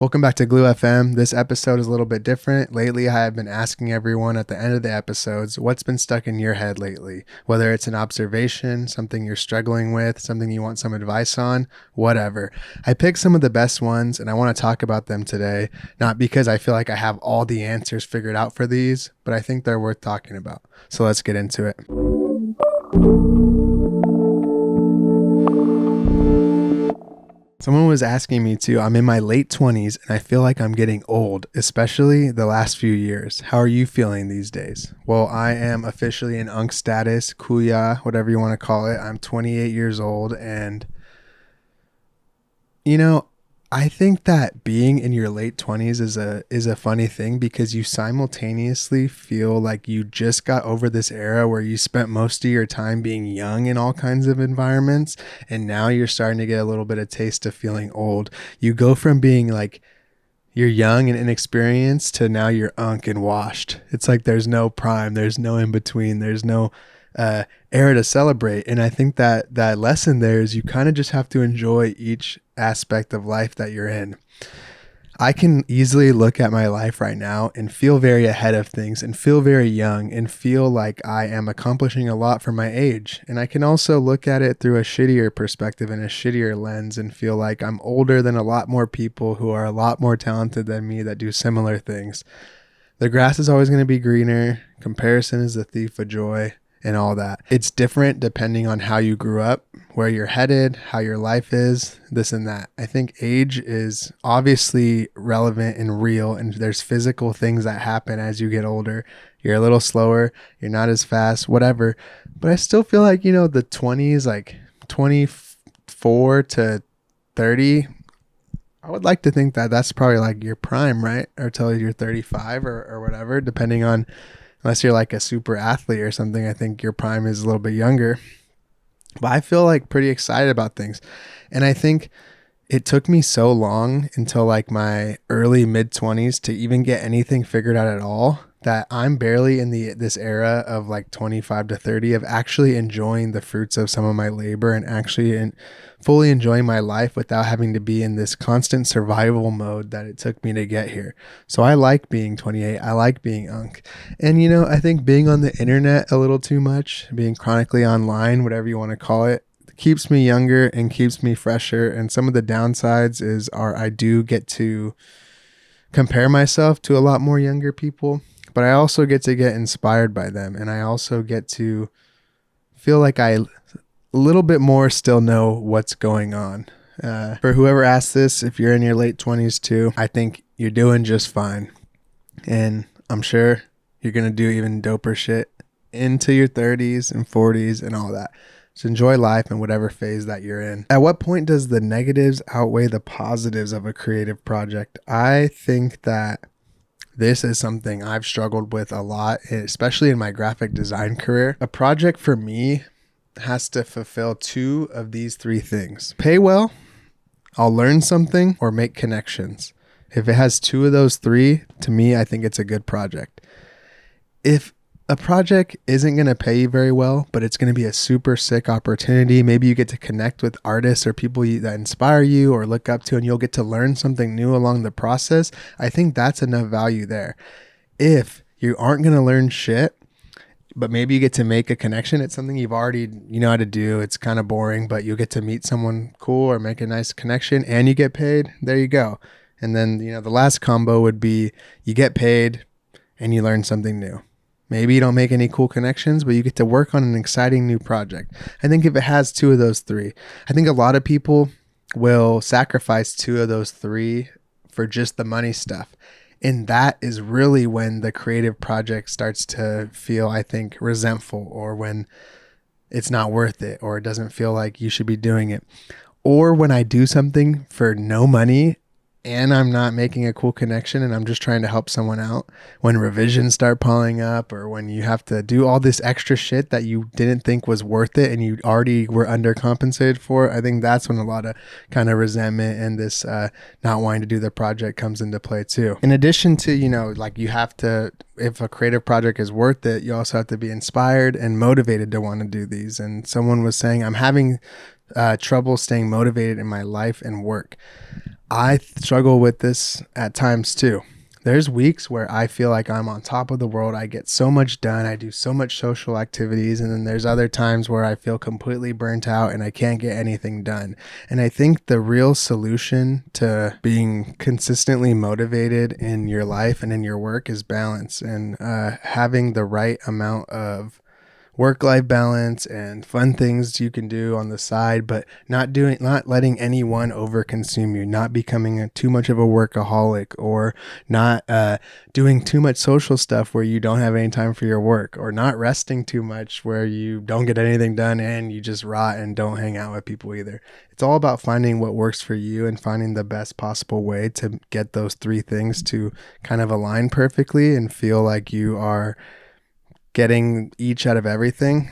Welcome back to Glue FM. This episode is a little bit different. Lately, I have been asking everyone at the end of the episodes, what's been stuck in your head lately? Whether it's an observation, something you're struggling with, something you want some advice on, whatever. I picked some of the best ones and I want to talk about them today, not because I feel like I have all the answers figured out for these, but I think they're worth talking about. So let's get into it. Someone was asking me too. I'm in my late 20s and I feel like I'm getting old, especially the last few years. How are you feeling these days? Well, I am officially in Unk status, Kuya, whatever you want to call it. I'm 28 years old and you know, I think that being in your late 20s is a funny thing because you simultaneously feel like you just got over this era where you spent most of your time being young in all kinds of environments, and now you're starting to get a little bit of taste of feeling old. You go from being like you're young and inexperienced to now you're unk and washed. It's like there's no prime, there's no in between, there's no era to celebrate. And I think that lesson there is you kind of just have to enjoy each aspect of life that you're in. I can easily look at my life right now and feel very ahead of things and feel very young and feel like I am accomplishing a lot for my age. And I can also look at it through a shittier perspective and a shittier lens and feel like I'm older than a lot more people who are a lot more talented than me that do similar things. The grass is always going to be greener. Comparison is the thief of joy. And all that. It's different depending on how you grew up, where you're headed, how your life is, this and that. I think age is obviously relevant and real, and there's physical things that happen as you get older. You're a little slower, you're not as fast, whatever. But I still feel like, the 20s, like 24 to 30, I would like to think that that's probably like your prime, right? Or till you're 35 or whatever, depending on, unless you're like a super athlete or something, I think your prime is a little bit younger. But I feel like pretty excited about things. And I think it took me so long until like my early mid 20s to even get anything figured out at all that I'm barely in this era of like 25 to 30 of actually enjoying the fruits of some of my labor and actually fully enjoying my life without having to be in this constant survival mode that it took me to get here. So I like being 28. I like being unk. And I think being on the internet a little too much, being chronically online, whatever you want to call it, keeps me younger and keeps me fresher. And some of the downsides are I do get to compare myself to a lot more younger people, but I also get to get inspired by them. And I also get to feel like I a little bit more still know what's going on. For whoever asked this, if you're in your late 20s too, I think you're doing just fine. And I'm sure you're going to do even doper shit into your 30s and 40s and all that. So enjoy life in whatever phase that you're in. At what point does the negatives outweigh the positives of a creative project? I think that this is something I've struggled with a lot, especially in my graphic design career. A project for me has to fulfill two of these three things: pay well, I'll learn something, or make connections. If it has two of those three, to me, I think it's a good project. If a project isn't going to pay you very well, but it's going to be a super sick opportunity, maybe you get to connect with artists or people that inspire you or look up to, and you'll get to learn something new along the process, I think that's enough value there. If you aren't going to learn shit, but maybe you get to make a connection, it's something you've already, how to do, it's kind of boring, but you'll get to meet someone cool or make a nice connection and you get paid, there you go. And then, the last combo would be you get paid and you learn something new. Maybe you don't make any cool connections, but you get to work on an exciting new project. I think if it has two of those three, I think a lot of people will sacrifice two of those three for just the money stuff. And that is really when the creative project starts to feel, I think, resentful, or when it's not worth it, or it doesn't feel like you should be doing it. Or when I do something for no money and I'm not making a cool connection and I'm just trying to help someone out, when revisions start piling up, or when you have to do all this extra shit that you didn't think was worth it and you already were undercompensated for, I think that's when a lot of kind of resentment and this not wanting to do the project comes into play too. In addition to, like you have to, if a creative project is worth it, you also have to be inspired and motivated to want to do these. And someone was saying, I'm having trouble staying motivated in my life and work. I struggle with this at times too. There's weeks where I feel like I'm on top of the world. I get so much done. I do so much social activities. And then there's other times where I feel completely burnt out and I can't get anything done. And I think the real solution to being consistently motivated in your life and in your work is balance and having the right amount of work-life balance and fun things you can do on the side, but not letting anyone overconsume you, not becoming too much of a workaholic, or not doing too much social stuff where you don't have any time for your work, or not resting too much where you don't get anything done and you just rot and don't hang out with people either. It's all about finding what works for you and finding the best possible way to get those three things to kind of align perfectly and feel like you are getting each out of everything.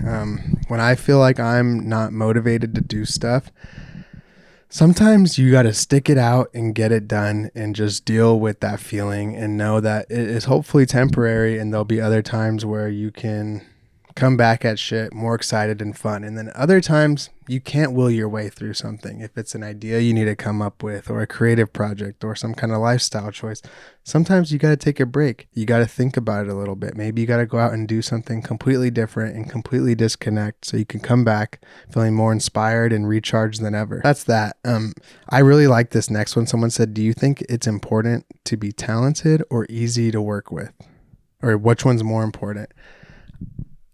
When I feel like I'm not motivated to do stuff, sometimes you got to stick it out and get it done and just deal with that feeling and know that it is hopefully temporary, and there'll be other times where you can come back at shit more excited and fun. And then other times you can't will your way through something. If it's an idea you need to come up with, or a creative project, or some kind of lifestyle choice, sometimes you got to take a break. You got to think about it a little bit. Maybe you got to go out and do something completely different and completely disconnect so you can come back feeling more inspired and recharged than ever. That's that. I really like this next one. Someone said, do you think it's important to be talented or easy to work with? Or which one's more important?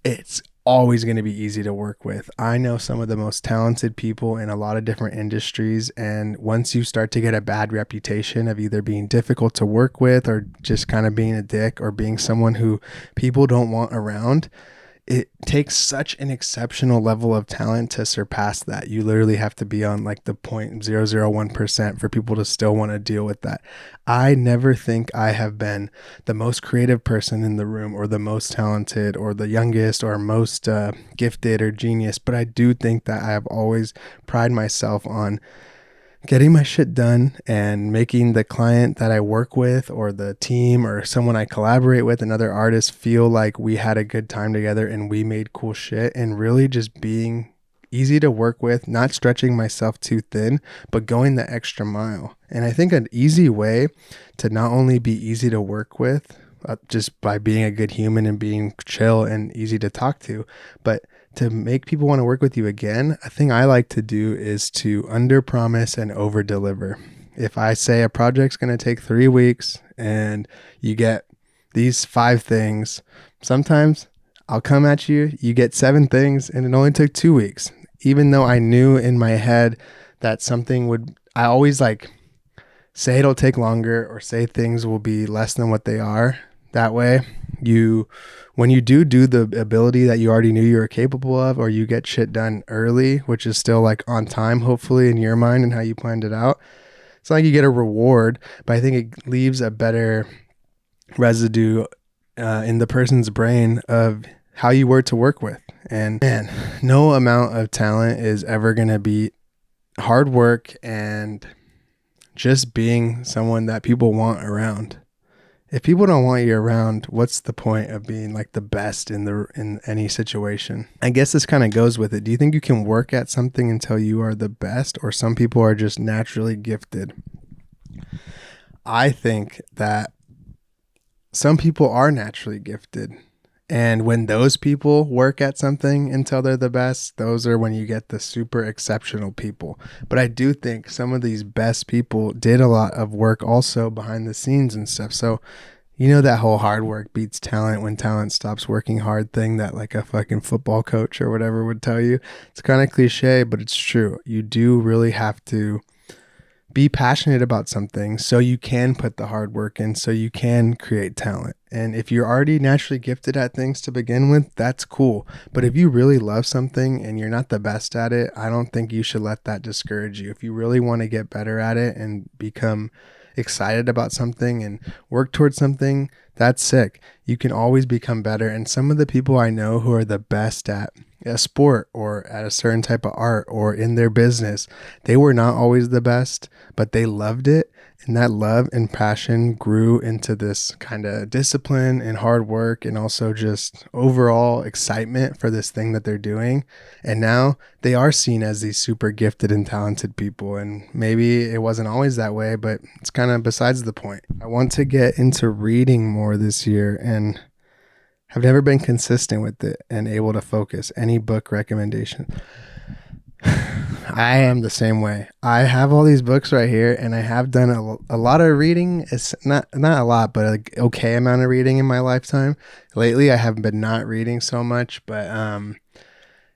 It's always going to be easy to work with. I know some of the most talented people in a lot of different industries, and once you start to get a bad reputation of either being difficult to work with, or just kind of being a dick, or being someone who people don't want around, it takes such an exceptional level of talent to surpass that. You literally have to be on like the 0.001% for people to still want to deal with that. I never think I have been the most creative person in the room, or the most talented, or the youngest, or most gifted or genius, but I do think that I have always prided myself on getting my shit done and making the client that I work with, or the team, or someone I collaborate with, another artist, feel like we had a good time together and we made cool shit, and really just being easy to work with, not stretching myself too thin, but going the extra mile. And I think an easy way to not only be easy to work with, just by being a good human and being chill and easy to talk to, but to make people want to work with you again, a thing I like to do is to under promise and over deliver. If I say a project's going to take 3 weeks and you get these 5 things, sometimes I'll come at you, you get 7 things, and it only took 2 weeks. Even though I knew in my head that something would, I always like say it'll take longer, or say things will be less than what they are. That way, when you do the ability that you already knew you were capable of, or you get shit done early, which is still like on time, hopefully in your mind and how you planned it out, it's not like you get a reward, but I think it leaves a better residue in the person's brain of how you were to work with. And man, no amount of talent is ever going to beat hard work and just being someone that people want around. If people don't want you around, what's the point of being like the best in any situation? I guess this kind of goes with it. Do you think you can work at something until you are the best, or some people are just naturally gifted? I think that some people are naturally gifted. And when those people work at something until they're the best, those are when you get the super exceptional people. But I do think some of these best people did a lot of work also behind the scenes and stuff. So, you know, that whole hard work beats talent when talent stops working hard thing that like a fucking football coach or whatever would tell you. It's kind of cliche, but it's true. You do really have to be passionate about something so you can put the hard work in, so you can create talent. And if you're already naturally gifted at things to begin with, that's cool. But if you really love something and you're not the best at it, I don't think you should let that discourage you. If you really want to get better at it and become excited about something and work towards something, That's sick. You can always become better. And some of the people I know who are the best at a sport or at a certain type of art or in their business, they were not always the best, but they loved it. And that love and passion grew into this kind of discipline and hard work and also just overall excitement for this thing that they're doing. And now they are seen as these super gifted and talented people. And maybe it wasn't always that way, but it's kind of besides the point. I want to get into reading more this year and have never been consistent with it and able to focus. Any book recommendation? I am the same way. I have all these books right here, and I have done a lot of reading. It's not a lot, but an okay amount of reading in my lifetime. Lately, I haven't been not reading so much, but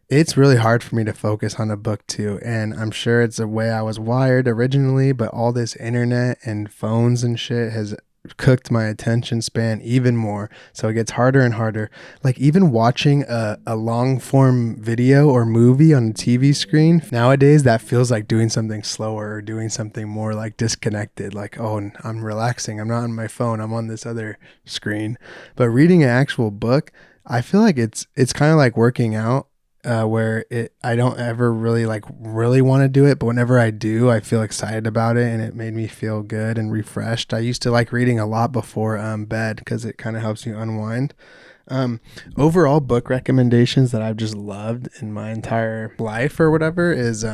it's really hard for me to focus on a book too. And I'm sure it's the way I was wired originally, but all this internet and phones and shit has cooked my attention span even more. So it gets harder and harder. Like even watching a long form video or movie on a TV screen nowadays, that feels like doing something slower or doing something more like disconnected. Like, oh, I'm relaxing. I'm not on my phone. I'm on this other screen. But reading an actual book, I feel like it's kind of like working out. Where I don't ever really want to do it, but whenever I do, I feel excited about it, and it made me feel good and refreshed. I used to like reading a lot before bed because it kind of helps you unwind. Overall book recommendations that I've just loved in my entire life or whatever is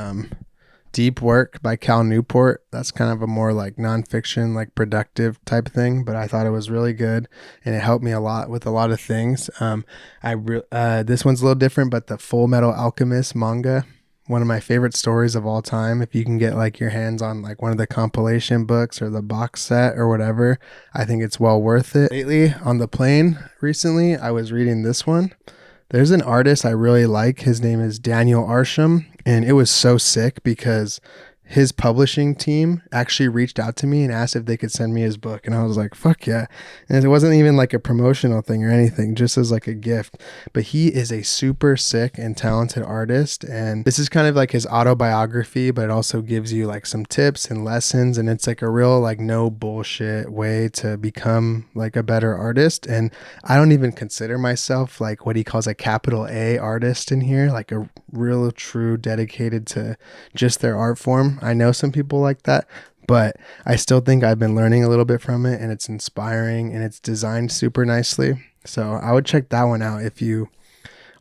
Deep Work by Cal Newport. That's kind of a more like nonfiction, like productive type thing, but I thought it was really good and it helped me a lot with a lot of things. This one's a little different, but the Full Metal Alchemist manga, one of my favorite stories of all time. If you can get like your hands on like one of the compilation books or the box set or whatever, I think it's well worth it. Lately on the plane recently, I was reading this one. There's an artist I really like. His name is Daniel Arsham, and it was so sick because his publishing team actually reached out to me and asked if they could send me his book. And I was like, fuck yeah. And it wasn't even like a promotional thing or anything, just as like a gift. But he is a super sick and talented artist. And this is kind of like his autobiography, but it also gives you like some tips and lessons. And it's like a real like no bullshit way to become like a better artist. And I don't even consider myself like what he calls a capital A artist in here, like a real true dedicated to just their art form. I know some people like that, but I still think I've been learning a little bit from it, and it's inspiring and it's designed super nicely. So I would check that one out if you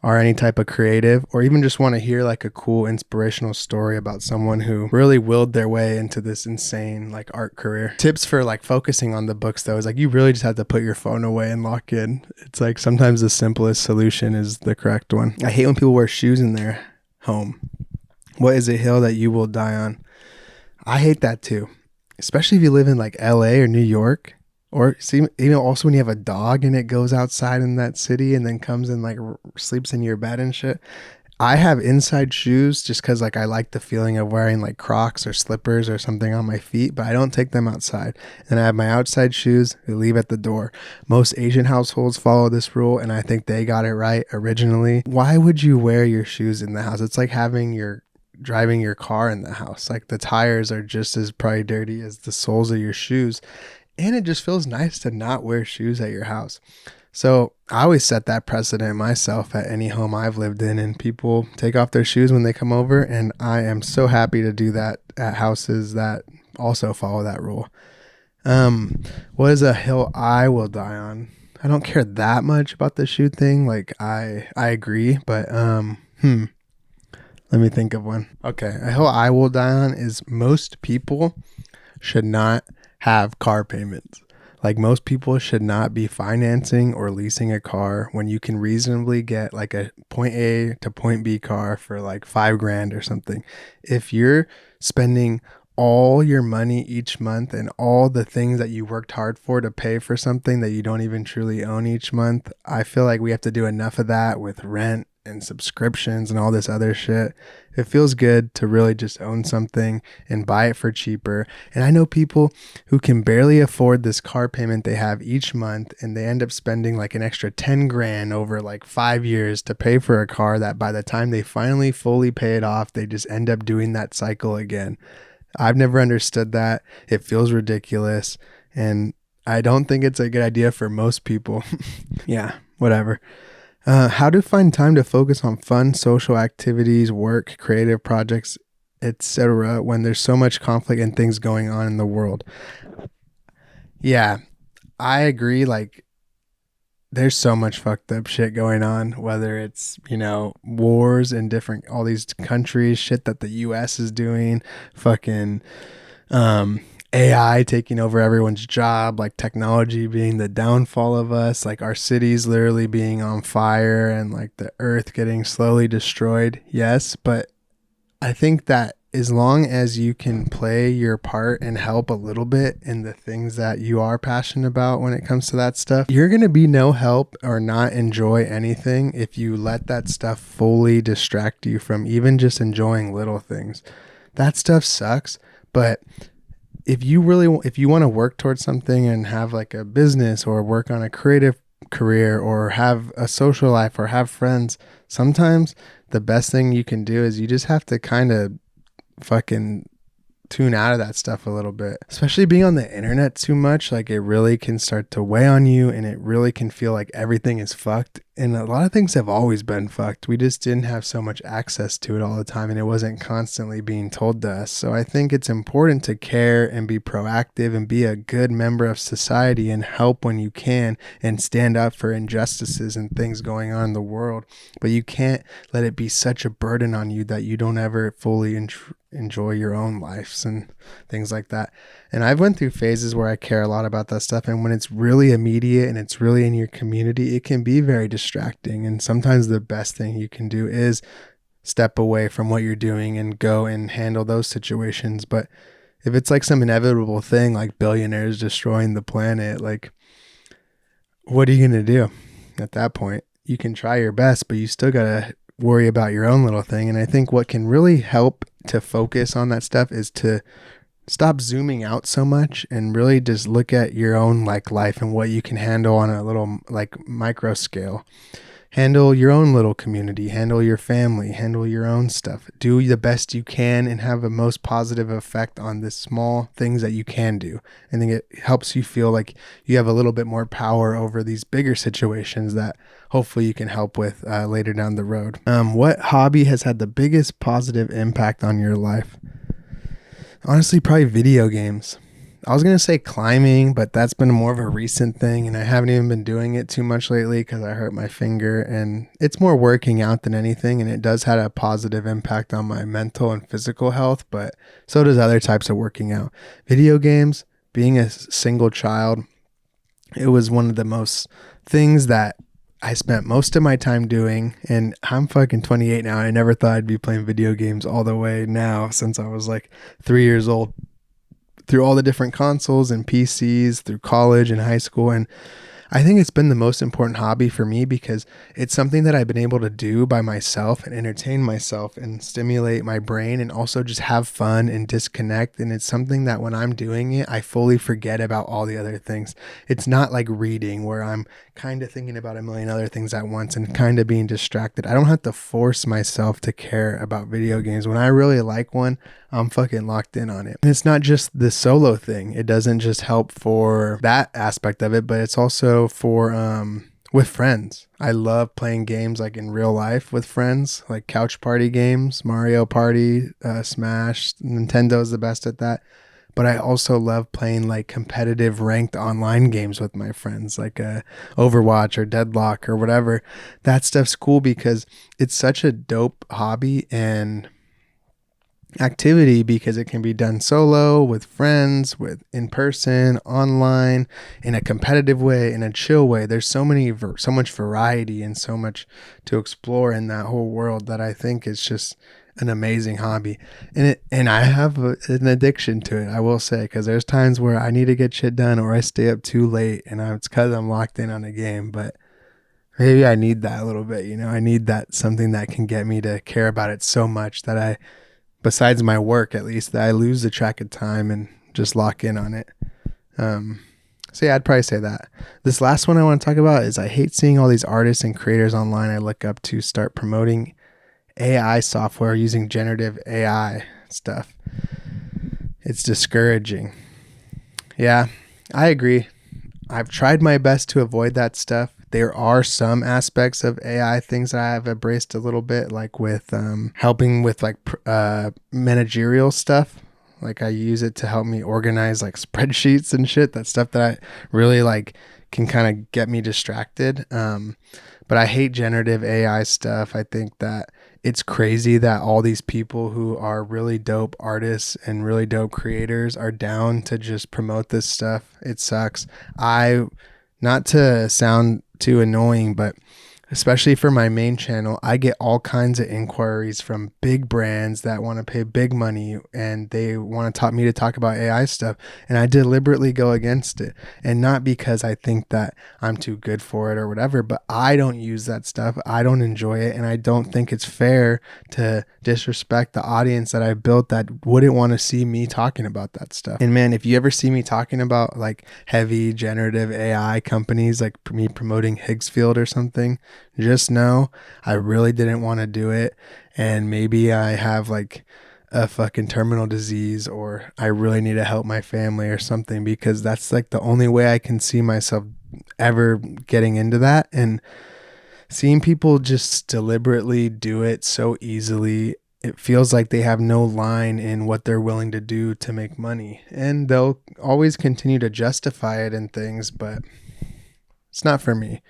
are any type of creative or even just want to hear like a cool inspirational story about someone who really willed their way into this insane like art career. Tips for like focusing on the books though is like you really just have to put your phone away and lock in. It's like sometimes the simplest solution is the correct one. I hate when people wear shoes in their home. What is a hill that you will die on? I hate that too, especially if you live in like LA or New York, or see, you know, also when you have a dog and it goes outside in that city and then comes and like sleeps in your bed and shit. I have inside shoes just because like I like the feeling of wearing like Crocs or slippers or something on my feet, but I don't take them outside. And I have my outside shoes they leave at the door. Most Asian households follow this rule, and I think they got it right originally. Why would you wear your shoes in the house? It's like driving your car in the house. Like the tires are just as probably dirty as the soles of your shoes. And it just feels nice to not wear shoes at your house. So I always set that precedent myself at any home I've lived in, and people take off their shoes when they come over. And I am so happy to do that at houses that also follow that rule. What is a hill I will die on? I don't care that much about the shoe thing. Like I agree, but, let me think of one. Okay. A hill I will die on is most people should not have car payments. Like most people should not be financing or leasing a car when you can reasonably get like a point A to point B car for like $5,000 or something. If you're spending all your money each month and all the things that you worked hard for to pay for something that you don't even truly own each month, I feel like we have to do enough of that with rent and subscriptions and all this other shit. It feels good to really just own something and buy it for cheaper. And I know people who can barely afford this car payment they have each month, and they end up spending like an extra $10,000 over like 5 years to pay for a car that by the time they finally fully pay it off, they just end up doing that cycle again. I've never understood that. It feels ridiculous. And I don't think it's a good idea for most people. Yeah, whatever. How to find time to focus on fun social activities, work, creative projects, etc. when there's so much conflict and things going on in the world. Yeah, I agree. Like, there's so much fucked up shit going on, whether it's, wars in different, all these countries, shit that the US is doing, fucking um, AI taking over everyone's job, like technology being the downfall of us, like our cities literally being on fire and like the earth getting slowly destroyed. Yes, but I think that as long as you can play your part and help a little bit in the things that you are passionate about when it comes to that stuff, you're going to be no help or not enjoy anything if you let that stuff fully distract you from even just enjoying little things. That stuff sucks, but if you want to work towards something and have like a business or work on a creative career or have a social life or have friends, sometimes the best thing you can do is you just have to kind of fucking tune out of that stuff a little bit. Especially being on the internet too much, like it really can start to weigh on you and it really can feel like everything is fucked. And a lot of things have always been fucked. We just didn't have so much access to it all the time and it wasn't constantly being told to us. So I think it's important to care and be proactive and be a good member of society and help when you can and stand up for injustices and things going on in the world. But you can't let it be such a burden on you that you don't ever fully enjoy your own lives and things like that. And I've went through phases where I care a lot about that stuff, and when it's really immediate and it's really in your community, it can be very distracting. And sometimes the best thing you can do is step away from what you're doing and go and handle those situations. But if it's like some inevitable thing like billionaires destroying the planet, like what are you going to do at that point? You can try your best, but you still got to worry about your own little thing. And I think what can really help to focus on that stuff is to stop zooming out so much and really just look at your own like life and what you can handle on a little like micro scale. Handle your own little community, handle your family, handle your own stuff. Do the best you can and have a most positive effect on the small things that you can do. I think it helps you feel like you have a little bit more power over these bigger situations that hopefully you can help with later down the road. What hobby has had the biggest positive impact on your life? Honestly, probably video games. I was going to say climbing, but that's been more of a recent thing, and I haven't even been doing it too much lately because I hurt my finger, and it's more working out than anything, and it does have a positive impact on my mental and physical health, but so does other types of working out. Video games, being a single child, it was one of the most things that I spent most of my time doing, and I'm fucking 28 now. I never thought I'd be playing video games all the way now since I was like 3 years old, through all the different consoles and PCs, through college and high school. And I think it's been the most important hobby for me because it's something that I've been able to do by myself and entertain myself and stimulate my brain and also just have fun and disconnect. And it's something that when I'm doing it, I fully forget about all the other things. It's not like reading where I'm kind of thinking about a million other things at once and kind of being distracted. I don't have to force myself to care about video games. When I really like one, I'm fucking locked in on it. And it's not just the solo thing. It doesn't just help for that aspect of it, but it's also for with friends. I love playing games like in real life with friends, like couch party games, Mario Party, Smash. Nintendo's the best at that. But I also love playing like competitive ranked online games with my friends, like Overwatch or Deadlock or whatever. That stuff's cool because it's such a dope hobby and activity because it can be done solo, with friends, with in person, online, in a competitive way, in a chill way. There's so much variety and so much to explore in that whole world that I think it's just an amazing hobby. And I have an addiction to it, I will say, because there's times where I need to get shit done or I stay up too late and it's because I'm locked in on a game. But maybe I need that a little bit, I need that something that can get me to care about it so much that besides my work at least, that I lose the track of time and just lock in on it. So yeah, I'd probably say that. This last one I want to talk about is I hate seeing all these artists and creators online I look up to start promoting AI software using generative AI stuff. It's discouraging. Yeah, I agree. I've tried my best to avoid that stuff. There are some aspects of AI things that I have embraced a little bit, like with helping with like managerial stuff. Like I use it to help me organize like spreadsheets and shit. That stuff that I really like can kind of get me distracted. But I hate generative AI stuff. I think that it's crazy that all these people who are really dope artists and really dope creators are down to just promote this stuff. It sucks. Not to sound too annoying, but especially for my main channel, I get all kinds of inquiries from big brands that want to pay big money and they want me to talk about AI stuff. And I deliberately go against it. And not because I think that I'm too good for it or whatever, but I don't use that stuff. I don't enjoy it. And I don't think it's fair to disrespect the audience that I built that wouldn't want to see me talking about that stuff. And man, if you ever see me talking about like heavy generative AI companies, like me promoting Higgsfield or something, just know I really didn't want to do it. And maybe I have like a fucking terminal disease or I really need to help my family or something, because that's like the only way I can see myself ever getting into that. And seeing people just deliberately do it so easily, it feels like they have no line in what they're willing to do to make money. And they'll always continue to justify it and things, but it's not for me.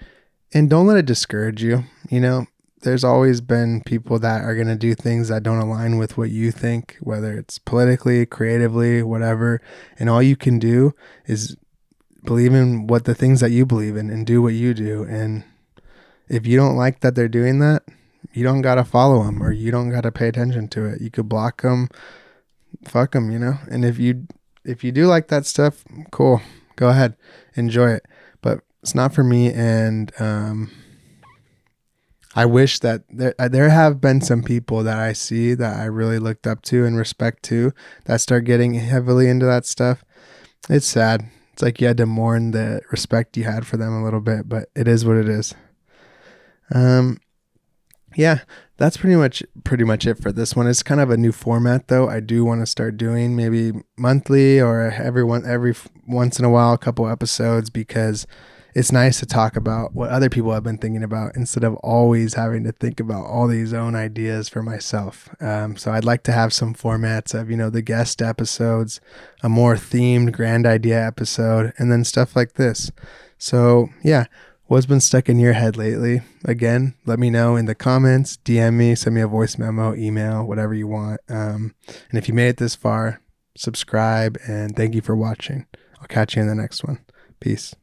And don't let it discourage you. You know, there's always been people that are going to do things that don't align with what you think, whether it's politically, creatively, whatever. And all you can do is believe in what the things that you believe in and do what you do. And if you don't like that they're doing that, you don't got to follow them or you don't got to pay attention to it. You could block them, fuck them, you know? And if you do like that stuff, cool, go ahead, enjoy it. But it's not for me. And I wish that there have been some people that I see that I really looked up to and respect to that start getting heavily into that stuff. It's sad. It's like you had to mourn the respect you had for them a little bit, but it is what it is. Yeah, that's pretty much it for this one. It's kind of a new format though. I do want to start doing maybe monthly or every once in a while, a couple episodes, because it's nice to talk about what other people have been thinking about instead of always having to think about all these own ideas for myself. So I'd like to have some formats of, the guest episodes, a more themed grand idea episode, and then stuff like this. So yeah, what's been stuck in your head lately? Again, let me know in the comments, DM me, send me a voice memo, email, whatever you want. And if you made it this far, subscribe, and thank you for watching. I'll catch you in the next one. Peace.